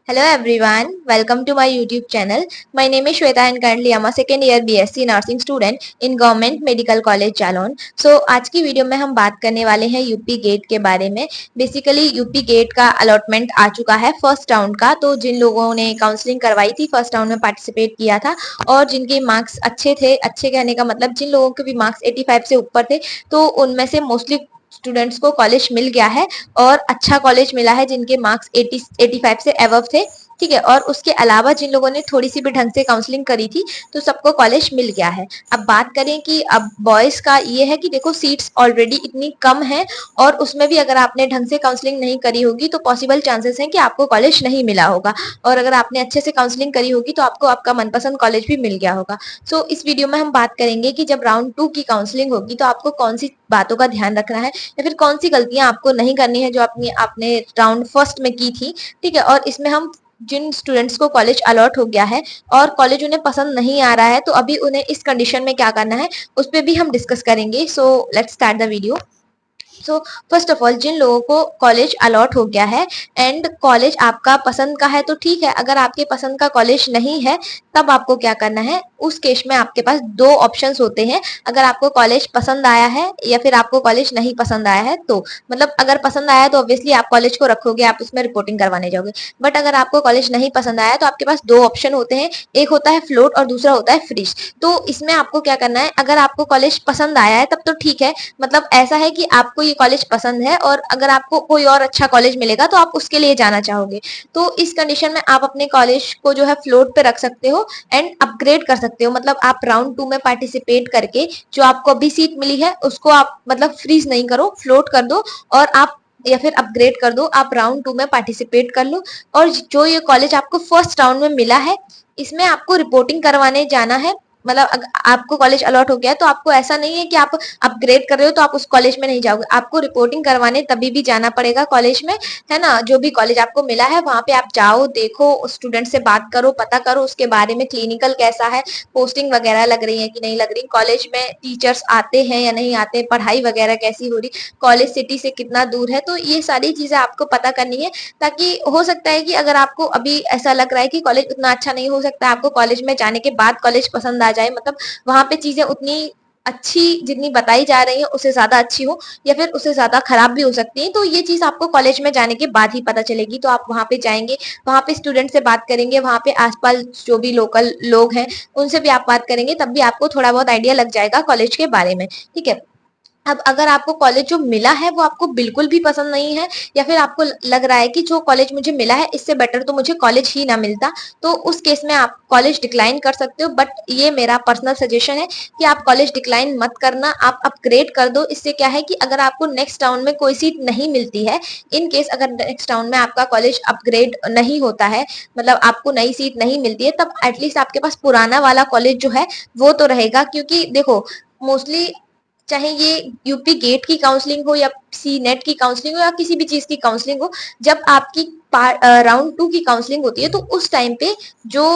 Hello everyone, welcome to my YouTube channel. My name is Shweta and currently I'm a second year BSc Nursing student in Government Medical College Jalaun. आज की video में हम बात करने वाले हैं UP gate के बारे में. बेसिकली यूपी गेट का अलॉटमेंट आ चुका है फर्स्ट राउंड का. तो जिन लोगों ने काउंसलिंग करवाई थी फर्स्ट राउंड में पार्टिसिपेट किया था और जिनके मार्क्स अच्छे थे, अच्छे कहने का मतलब जिन लोगों के भी मार्क्स 85 से ऊपर थे, तो उनमें से मोस्टली स्टूडेंट्स को कॉलेज मिल गया है और अच्छा कॉलेज मिला है जिनके मार्क्स 85 से अबव थे. ठीक है. और उसके अलावा जिन लोगों ने थोड़ी सी भी ढंग से काउंसलिंग करी थी तो सबको कॉलेज मिल गया है. अब बात करें कि अब बॉयज का ये है कि देखो सीट्स ऑलरेडी इतनी कम है और उसमें भी अगर आपने ढंग से काउंसलिंग नहीं करी होगी तो पॉसिबल चांसेस हैं कि आपको कॉलेज नहीं मिला होगा, और अगर आपने अच्छे से काउंसलिंग करी होगी तो आपको आपका मनपसंद कॉलेज भी मिल गया होगा. इस वीडियो में हम बात करेंगे कि जब राउंड 2 की काउंसलिंग होगी तो आपको कौन सी बातों का ध्यान रखना है या फिर कौन सी गलतियां आपको नहीं करनी है जो आपने राउंड फर्स्ट में की थी. ठीक है. और इसमें हम जिन स्टूडेंट्स को कॉलेज अलॉट हो गया है और कॉलेज उन्हें पसंद नहीं आ रहा है तो अभी उन्हें इस कंडीशन में क्या करना है उस पर भी हम डिस्कस करेंगे. Let's start the video. First of all, जिन लोगों को कॉलेज अलॉट हो गया है एंड कॉलेज आपका पसंद का है तो ठीक है. अगर आपके पसंद का कॉलेज नहीं है तब आपको क्या करना है, उस केस में आपके पास दो ऑप्शंस होते हैं. अगर आपको कॉलेज पसंद आया है या फिर आपको कॉलेज नहीं पसंद आया है तो मतलब अगर पसंद आया तो ऑब्वियसली आप कॉलेज को रखोगे, आप उसमें रिपोर्टिंग करवाने जाओगे. बट अगर आपको कॉलेज नहीं पसंद आया तो आपके पास दो ऑप्शन होते हैं, एक होता है फ्लोट और दूसरा होता है फ्रीज. तो इसमें आपको क्या करना है, अगर आपको कॉलेज पसंद आया है तब तो ठीक है. मतलब ऐसा है कि आपको ये कॉलेज पसंद है और अगर आपको कोई और अच्छा कॉलेज मिलेगा तो आप उसके लिए जाना चाहोगे. तो इस कंडीशन में आप अपने कॉलेज को जो है फ्लोट पे रख सकते हो एंड अपग्रेड कर सकते हो. मतलब आप राउंड 2 में पार्टिसिपेट करके जो आपको अभी सीट मिली है उसको आप मतलब फ्रीज नहीं करो, फ्लोट कर दो और आप या फिर अपग्रेड कर दो. आप राउंड 2 में पार्टिसिपेट कर लो और जो ये कॉलेज आपको फर्स्ट राउंड में मिला है इसमें आपको रिपोर्टिंग करवाने जाना है. मतलब आपको कॉलेज अलॉट हो गया है तो आपको ऐसा नहीं है कि आप अपग्रेड कर रहे हो तो आप उस कॉलेज में नहीं जाओगे. आपको रिपोर्टिंग करवाने तभी भी जाना पड़ेगा कॉलेज में, है ना. जो भी कॉलेज आपको मिला है वहां पे आप जाओ, देखो, स्टूडेंट से बात करो, पता करो उसके बारे में, क्लिनिकल कैसा है, पोस्टिंग वगैरह लग रही है कि नहीं लग रही, कॉलेज में टीचर्स आते हैं या नहीं आते, पढ़ाई वगैरह कैसी हो रही, कॉलेज सिटी से कितना दूर है. तो ये सारी चीजें आपको पता करनी है ताकि हो सकता है कि अगर आपको अभी ऐसा लग रहा है कि कॉलेज उतना अच्छा नहीं, हो सकता है आपको कॉलेज में जाने के बाद कॉलेज पसंद आ जाए. मतलब वहां पे चीजें उतनी अच्छी जितनी बताई जा रही है उससे ज्यादा अच्छी हो या फिर उससे ज्यादा खराब भी हो सकती है. तो ये चीज आपको कॉलेज में जाने के बाद ही पता चलेगी. तो आप वहां पे जाएंगे, वहां पे स्टूडेंट से बात करेंगे, वहां पे आसपास जो भी लोकल लोग हैं उनसे भी आप बात करेंगे, तब भी आपको थोड़ा बहुत आइडिया लग जाएगा कॉलेज के बारे में. ठीक है. अब अगर आपको कॉलेज जो मिला है वो आपको बिल्कुल भी पसंद नहीं है या फिर आपको लग रहा है कि जो कॉलेज मुझे मिला है इससे बेटर तो मुझे कॉलेज ही ना मिलता, तो उस केस में आप कॉलेज डिक्लाइन कर सकते हो. बट ये मेरा पर्सनल सजेशन है कि आप कॉलेज डिक्लाइन मत करना, आप अपग्रेड कर दो. इससे क्या है कि अगर आपको नेक्स्ट राउंड में कोई सीट नहीं मिलती है, इन केस अगर नेक्स्ट राउंड में आपका कॉलेज अपग्रेड नहीं होता है, मतलब आपको नई सीट नहीं मिलती है, तब एटलीस्ट आपके पास पुराना वाला कॉलेज जो है वो तो रहेगा. क्योंकि देखो मोस्टली चाहे ये यूपी गेट की काउंसलिंग हो या सी नेट की काउंसलिंग हो या किसी भी चीज की काउंसलिंग हो, जब आपकी राउंड 2 की काउंसलिंग होती है तो उस टाइम पे जो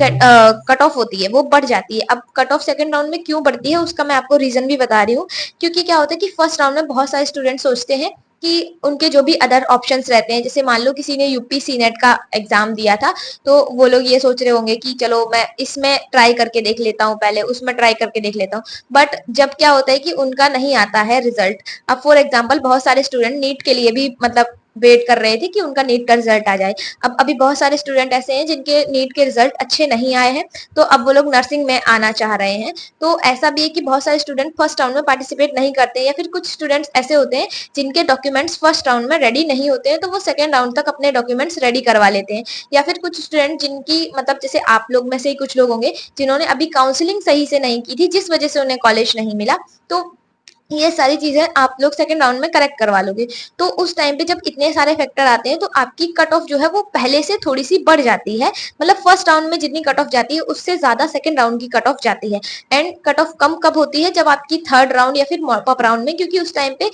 कट ऑफ होती है वो बढ़ जाती है. अब कट ऑफ सेकंड राउंड में क्यों बढ़ती है उसका मैं आपको रीजन भी बता रही हूँ. क्योंकि क्या होता है कि फर्स्ट राउंड में बहुत सारे स्टूडेंट सोचते हैं कि उनके जो भी अदर ऑप्शंस रहते हैं, जैसे मान लो किसी ने यूपी सी नेट का एग्जाम दिया था तो वो लोग ये सोच रहे होंगे कि चलो मैं इसमें ट्राई करके देख लेता हूँ, पहले उसमें ट्राई करके देख लेता हूँ. बट जब क्या होता है कि उनका नहीं आता है रिजल्ट. अब फॉर एग्जाम्पल बहुत सारे स्टूडेंट नीट के लिए भी मतलब वेट कर रहे थे कि उनका नीट का रिजल्ट आ जाए. अब अभी बहुत सारे स्टूडेंट ऐसे हैं जिनके नीट के रिजल्ट अच्छे नहीं आए हैं तो अब वो लोग नर्सिंग में आना चाह रहे हैं. तो ऐसा भी है कि बहुत सारे स्टूडेंट फर्स्ट राउंड में पार्टिसिपेट नहीं करते हैं या फिर कुछ स्टूडेंट्स ऐसे होते हैं जिनके डॉक्यूमेंट्स फर्स्ट राउंड में रेडी नहीं होते हैं तो वो सेकेंड राउंड तक अपने डॉक्यूमेंट्स रेडी करवा लेते हैं. या फिर कुछ स्टूडेंट जिनकी मतलब जैसे आप लोग में से ही कुछ लोग होंगे जिन्होंने अभी काउंसलिंग सही से नहीं की थी जिस वजह से उन्हें कॉलेज नहीं मिला. तो ये सारी चीजें आप लोग सेकंड राउंड में करेक्ट करवा लोगे. तो उस टाइम पे जब इतने सारे फैक्टर आते हैं तो आपकी कट ऑफ जो है वो पहले से थोड़ी सी बढ़ जाती है. मतलब फर्स्ट राउंड में जितनी कट ऑफ जाती है उससे ज्यादा सेकंड राउंड की कट ऑफ जाती है. एंड कट ऑफ कम कब होती है, जब आपकी थर्ड राउंड या फिर मॉप अप राउंड में, क्योंकि उस टाइम पे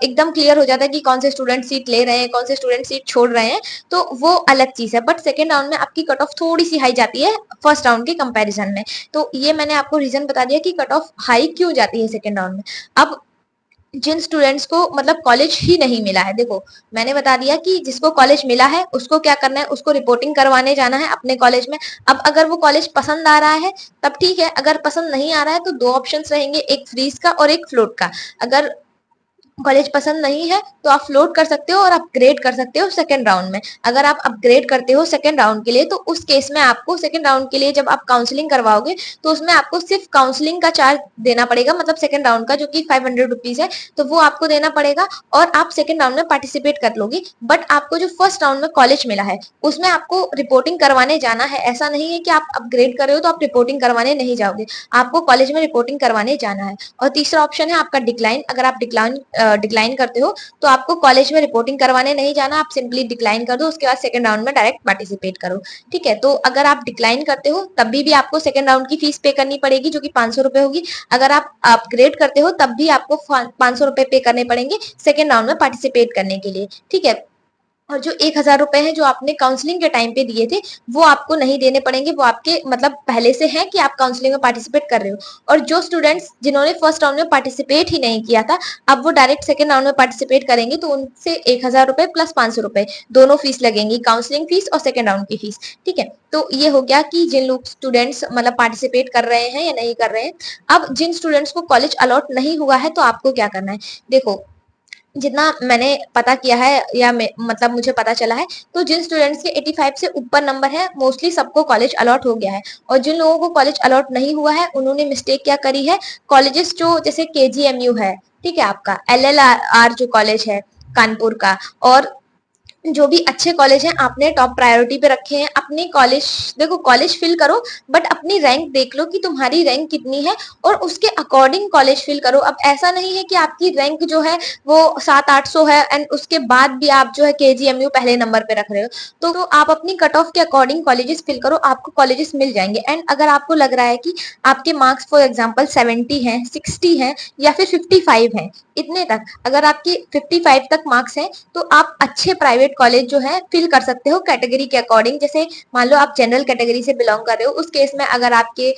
एकदम क्लियर हो जाता है कि कौन से स्टूडेंट सीट ले रहे हैं, कौन से स्टूडेंट सीट छोड़ रहे हैं. तो वो अलग चीज है. बट सेकेंड राउंड में आपकी कट ऑफ थोड़ी सी हाई जाती है फर्स्ट राउंड के कंपेरिजन में. तो ये मैंने आपको रीजन बता दिया कि कट ऑफ हाई क्यों जाती है सेकेंड राउंड में. अब जिन स्टूडेंट्स को मतलब कॉलेज ही नहीं मिला है, देखो मैंने बता दिया कि जिसको कॉलेज मिला है उसको क्या करना है, उसको रिपोर्टिंग करवाने जाना है अपने कॉलेज में। अब अगर वो कॉलेज पसंद आ रहा है तब ठीक है, अगर पसंद नहीं आ रहा है तो दो ऑप्शंस रहेंगे, एक फ्रीज का और एक फ्लोट का। अगर कॉलेज पसंद नहीं है तो आप फ्लोट कर सकते हो और अपग्रेड कर सकते हो सेकंड राउंड में। अगर आप अपग्रेड करते हो सेकंड राउंड के लिए तो उस केस में आपको सेकंड राउंड के लिए जब आप काउंसलिंग करवाओगे तो उसमें आपको सिर्फ काउंसलिंग का चार्ज देना पड़ेगा, मतलब सेकंड राउंड का जो कि 500 रुपीज है, तो वो आपको देना पड़ेगा और आप सेकंड राउंड में पार्टिसिपेट कर लोगे। बट आपको जो फर्स्ट राउंड में कॉलेज मिला है उसमें आपको रिपोर्टिंग करवाने जाना है। ऐसा नहीं है कि आप अपग्रेड कर रहे हो तो आप रिपोर्टिंग करवाने नहीं जाओगे, आपको कॉलेज में रिपोर्टिंग करवाने जाना है। और तीसरा ऑप्शन है आपका डिक्लाइन। अगर आप डिक्लाइन करते हो तो आपको कॉलेज में रिपोर्टिंग करवाने नहीं जाना, आप सिंपली डिक्लाइन कर दो, उसके बाद सेकंड राउंड में डायरेक्ट पार्टिसिपेट करो। ठीक है, तो अगर आप डिक्लाइन करते हो तभी भी आपको सेकंड राउंड की फीस पे करनी पड़ेगी जो कि 500 रुपए होगी। अगर आप अपग्रेड करते हो तब भी आपको 500 रुपए पे करने पड़ेंगे सेकंड राउंड में पार्टिसिपेट करने के लिए। ठीक है, और जो 1,000 रुपए हैं जो आपने काउंसलिंग के टाइम पे दिए थे वो आपको नहीं देने पड़ेंगे, वो आपके मतलब पहले से है कि आप काउंसलिंग में पार्टिसिपेट कर रहे हो। और जो स्टूडेंट्स जिन्होंने फर्स्ट राउंड में पार्टिसिपेट ही नहीं किया था अब वो डायरेक्ट सेकंड राउंड में पार्टिसिपेट करेंगे तो उनसे 1,000 रुपए प्लस 500 रुपए दोनों फीस लगेंगी, काउंसलिंग फीस और सेकंड राउंड की फीस। ठीक है, तो ये हो गया कि जिन लोग स्टूडेंट्स मतलब पार्टिसिपेट कर रहे हैं या नहीं कर रहे हैं। अब जिन स्टूडेंट्स को कॉलेज अलॉट नहीं हुआ है तो आपको क्या करना है, देखो जितना मैंने पता किया है या मतलब मुझे पता चला है तो जिन स्टूडेंट्स के 85 से ऊपर नंबर है मोस्टली सबको कॉलेज अलॉट हो गया है। और जिन लोगों को कॉलेज अलॉट नहीं हुआ है उन्होंने मिस्टेक क्या करी है, कॉलेजेस जो जैसे केजीएमयू है, ठीक है, आपका एलएलआर जो कॉलेज है कानपुर का, और जो भी अच्छे कॉलेज हैं आपने टॉप प्रायोरिटी पे रखे हैं। अपनी कॉलेज देखो, कॉलेज फिल करो बट अपनी रैंक देख लो कि तुम्हारी रैंक कितनी है और उसके अकॉर्डिंग कॉलेज फिल करो। अब ऐसा नहीं है कि आपकी रैंक जो है वो 700-800 है एंड उसके बाद भी आप जो है केजीएमयू पहले नंबर पे रख रहे हो, तो आप अपनी कट ऑफ के अकॉर्डिंग कॉलेजेस फिल करो, आपको कॉलेजेस मिल जाएंगे। एंड अगर आपको लग रहा है कि आपके मार्क्स फॉर एग्जाम्पल 70 है, 60 है या फिर 55 है, इतने तक अगर आपकी 55 तक मार्क्स है तो आप अच्छे प्राइवेट कॉलेज जो है फिल कर सकते हो कैटेगरी के अकॉर्डिंग। जैसे मान लो आप जनरल कैटेगरी से बिलोंग कर रहे हो, उस केस में अगर आपके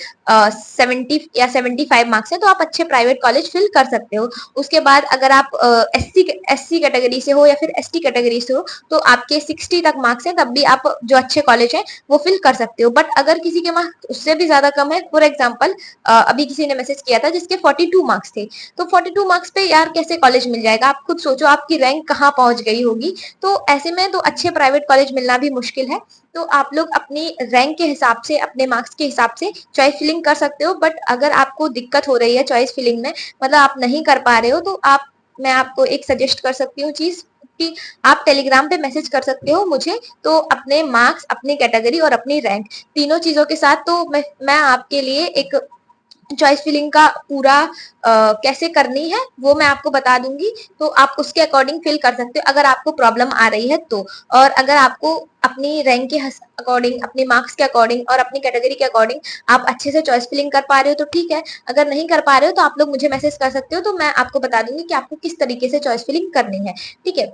70 या 75 मार्क्स है तो आप अच्छे प्राइवेट कॉलेज फिल कर सकते हो। उसके बाद अगर आप एससी कैटेगरी से हो या फिर एसटी कैटेगरी से हो तो आपके 60 तक मार्क्स है तब भी आप जो अच्छे कॉलेज है वो फिल कर सकते हो। बट अगर किसी के मार्क्स उससे भी ज्यादा कम है, फॉर एग्जाम्पल अभी किसी ने मैसेज किया था जिसके 42 मार्क्स थे, तो 42 मार्क्स पे यार कैसे कॉलेज मिल जाएगा, आप खुद सोचो आपकी रैंक कहाँ पहुंच गई होगी। तो ऐसे में तो अच्छे प्राइवेट कॉलेज मिलना भी मुश्किल है। तो आप लोग अपनी रैंक के हिसाब से अपने मार्क्स के हिसाब से चॉइस फिलिंग कर सकते हो। बट अगर आपको दिक्कत हो रही है चॉइस फिलिंग में, मतलब आप नहीं कर पा रहे हो, तो मैं आपको एक सजेस्ट कर सकती हूँ चीज कि आप टेलीग्राम पे मैसेज कर सकते हो मुझे, तो अपने मार्क्स, अपनी कैटेगरी और अपनी रैंक तीनों चीजों के साथ तो मैं आपके लिए एक चॉइस फिलिंग का पूरा कैसे करनी है वो मैं आपको बता दूंगी, तो आप उसके अकॉर्डिंग फिल कर सकते हो अगर आपको प्रॉब्लम आ रही है तो। और अगर आपको अपनी रैंक के अकॉर्डिंग, अपने मार्क्स के अकॉर्डिंग और अपनी कैटेगरी के अकॉर्डिंग आप अच्छे से चॉइस फिलिंग कर पा रहे हो तो ठीक है, अगर नहीं कर पा रहे हो तो आप लोग मुझे मैसेज कर सकते हो, तो मैं आपको बता दूंगी कि आपको किस तरीके से चॉइस फिलिंग करनी है। ठीक है,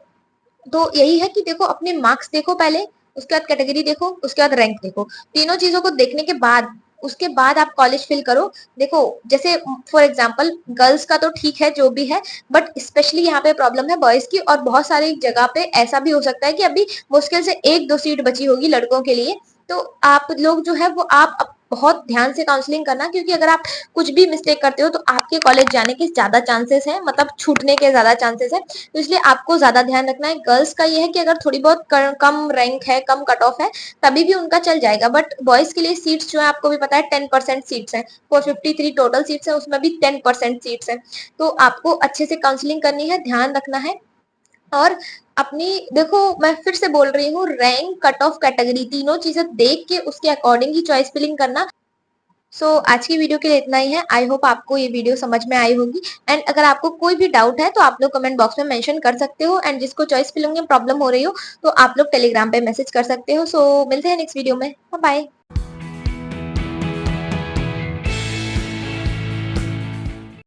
तो यही है कि देखो अपने मार्क्स देखो पहले, उसके बाद कैटेगरी देखो, उसके बाद रैंक देखो, तीनों चीजों को देखने के बाद उसके बाद आप कॉलेज फिल करो। देखो जैसे फॉर एग्जांपल गर्ल्स का तो ठीक है जो भी है, बट स्पेशली यहाँ पे प्रॉब्लम है बॉयज की, और बहुत सारी जगह पे ऐसा भी हो सकता है कि अभी मुश्किल से 1-2 सीट बची होगी लड़कों के लिए। तो आप लोग जो है वो आप बहुत ध्यान से काउंसलिंग करना, क्योंकि अगर आप कुछ भी मिस्टेक करते हो तो आपके कॉलेज जाने के ज्यादा चांसेस है, मतलब छूटने के ज्यादा चांसेस है, तो इसलिए आपको ज्यादा ध्यान रखना है। गर्ल्स का ये है कि अगर थोड़ी बहुत कम रैंक है, कम कट ऑफ है, तभी भी उनका चल जाएगा। बट बॉयज के लिए सीट्स जो है आपको भी पता है 10% सीट्स हैं, 453 टोटल सीट्स हैं, उसमें भी 10% सीट्स हैं। तो आपको अच्छे से काउंसलिंग करनी है, ध्यान रखना है। और अपनी देखो मैं फिर से बोल रही हूँ, रैंक, कट ऑफ, कैटेगरी तीनों चीजें देख के उसके अकॉर्डिंग ही चॉइस फिलिंग करना। आज की वीडियो के लिए इतना ही है। आई होप आपको ये वीडियो समझ में आई होगी। एंड अगर आपको कोई भी डाउट है तो आप लोग कमेंट बॉक्स में मेंशन कर सकते हो, एंड जिसको चॉइस फिलिंग में प्रॉब्लम हो रही हो तो आप लोग टेलीग्राम पे मैसेज कर सकते हो। मिलते हैं नेक्स्ट वीडियो में, बाय बाय।